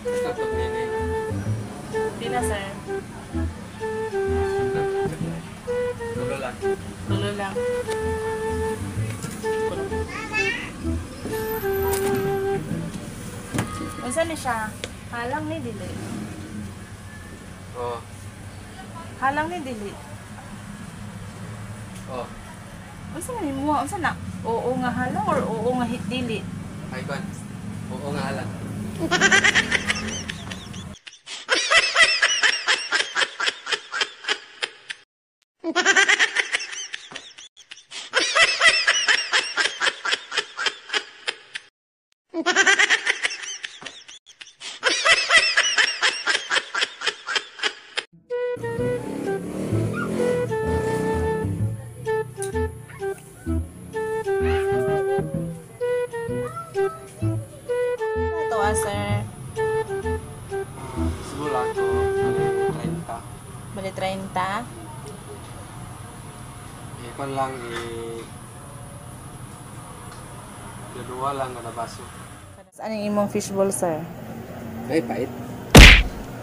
Tapos mini. Pila, sir? Tulo lang. Tulo lang. Unsa ni siya? Halang ni dili. Oh. Halang ni dili. Oh. Unsa man mo? Unsa na? Oo nga halang or oo nga dili? Ay kon. Oo nga halang. Ito sir. Siguro ako 30. Bali 30. Kon lang dua lang kada baso. Saan yung imong fishball, sir? Ay pait.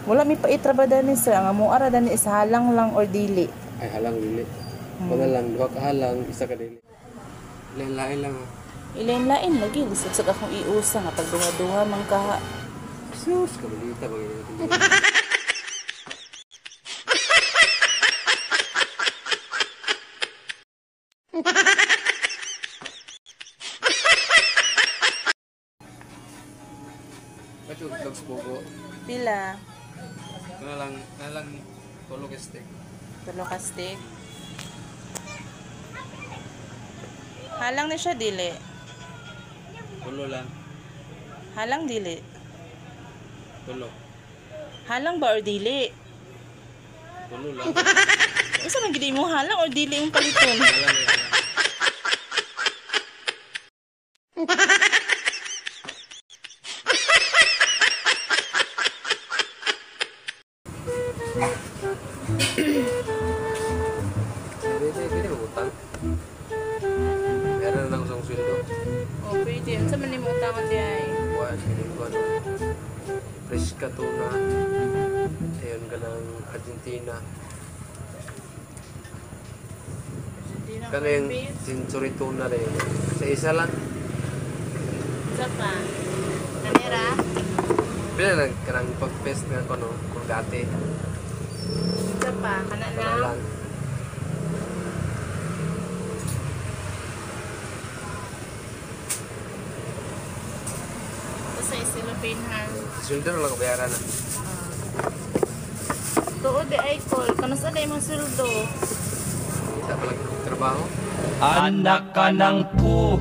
Wala mi pait ra ba dani, sir? Ang amo ara dani is halang lang or dili. Ay halang dili. Wala lang duha ka halang, isa ka dili. Lain-lain lang. Ilain-lain lagi lisod akong iusa nga pag duha-duha man ka. Sus, kabalita ba ganyan? Ba't yung dogs bugo? Pila? Na lang tulog steak. Tulo ka stick. Halang na siya dili. Tulo lang. Halang dili. Tulo. Halang ba or dili? Tulo lang. Unsa man gid mo halang or dili yung paliton? Halang eh. Pwede utang. Meron na lang isang sweldo. Oh, pwede. Unsa man nimo utangan di ay? Buwan, piling ko ano. Fresh ka tuna. Ayun ka ng Argentina. Di na Kano yung century tuna rin. Sa isa lang. Sa pa. Kanera? Bila lang ka ng pag-fest nga ko no. Kung dati. Sa pa. Kana Wala na. lang. Ito sa isilupin ha. Sweldo na lang kabayaran na. Tuod di ay call. Kanusa na imong sweldo? Kita pa lang trabaho. Anak ka ng pu.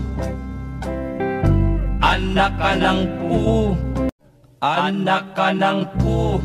Anak ka ng pu. Anak ka ng pu.